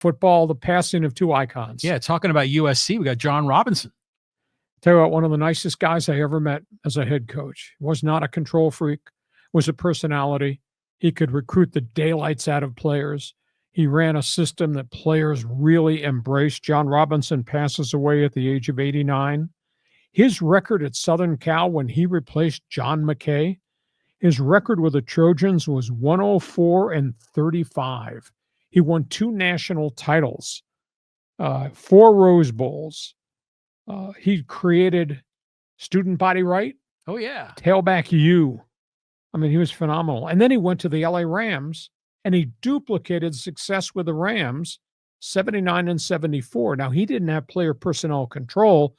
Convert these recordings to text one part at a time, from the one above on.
football, the passing of two icons. Yeah, talking about USC, we got John Robinson. Tell you what, one of the nicest guys I ever met as a head coach. Was not a control freak, was a personality. He could recruit the daylights out of players. He ran a system that players really embraced. John Robinson passes away at the age of 89. His record at Southern Cal when he replaced John McKay, his record with the Trojans was 104-35. He won 2 national titles, 4 Rose Bowls. He created student body right. Oh, yeah. Tailback U. I mean, he was phenomenal. And then he went to the LA Rams, and he duplicated success with the Rams, 79 and 74. Now, he didn't have player personnel control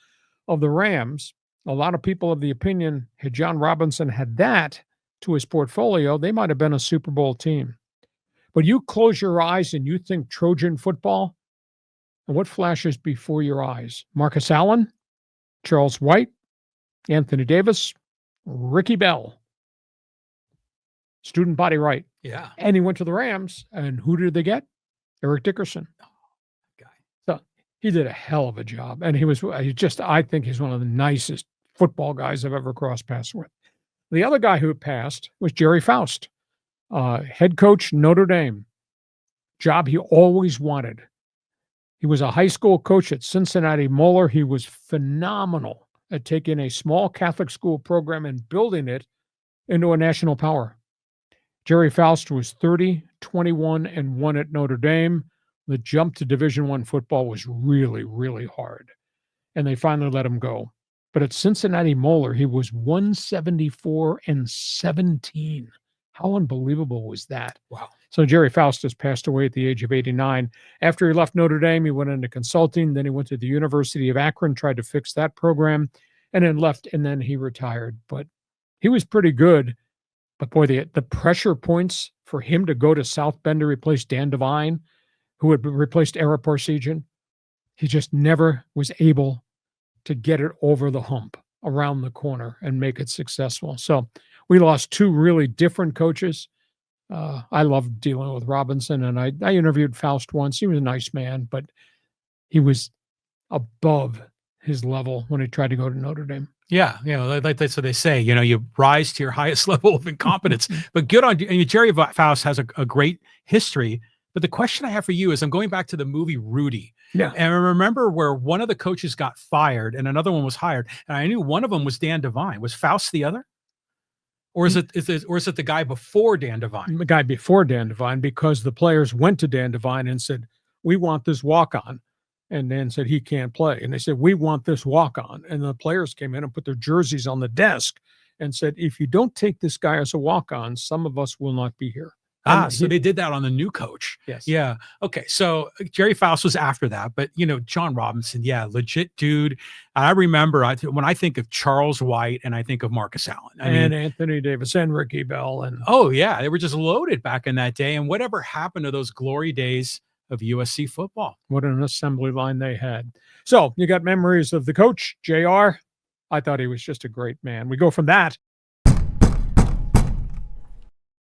of the Rams. A lot of people of the opinion, had John Robinson had that to his portfolio, they might have been a Super Bowl team. But you close your eyes and you think Trojan football, and what flashes before your eyes? Marcus Allen, Charles White, Anthony Davis, Ricky Bell. Student body right. Yeah. And he went to the Rams, and who did they get? Eric Dickerson. Oh, guy. So he did a hell of a job. And I think he's one of the nicest football guys I've ever crossed paths with. The other guy who passed was Gerry Faust, head coach, Notre Dame. Job he always wanted. He was a high school coach at Cincinnati Moeller. He was phenomenal at taking a small Catholic school program and building it into a national power. Gerry Faust was 30-21-1 at Notre Dame. The jump to Division I football was really, really hard. And they finally let him go. But at Cincinnati Moeller, he was 174-17. How unbelievable was that? Wow. So Gerry Faust has passed away at the age of 89. After he left Notre Dame, he went into consulting. Then he went to the University of Akron, tried to fix that program, and then left, and then he retired. But he was pretty good. But boy, the pressure points for him to go to South Bend to replace Dan Devine, who had replaced Eric Parsegian, he just never was able to get it over the hump around the corner and make it successful. So we lost 2 really different coaches. I loved dealing with Robinson, and I interviewed Faust once. He was a nice man, but he was above his level when he tried to go to Notre Dame. Yeah, that's what they say. You rise to your highest level of incompetence. But good on you. I mean, Gerry Faust has a great history. But the question I have for you is, I'm going back to the movie Rudy. Yeah. And I remember where one of the coaches got fired and another one was hired. And I knew one of them was Dan Devine. Was Faust the other? Or is it the guy before Dan Devine? The guy before Dan Devine, because the players went to Dan Devine and said, we want this walk-on. And Dan said, he can't play. And they said, we want this walk-on. And the players came in and put their jerseys on the desk and said, if you don't take this guy as a walk-on, some of us will not be here. So they did that on the new coach. Yes. Yeah. Okay. So Gerry Faust was after that, but John Robinson, yeah, legit dude. I remember when I think of Charles White and I think of Marcus Allen and Anthony Davis and Ricky Bell. And oh yeah, they were just loaded back in that day. And whatever happened to those glory days of USC football? What an assembly line they had. So you got memories of the coach, JR. I thought he was just a great man. We go from that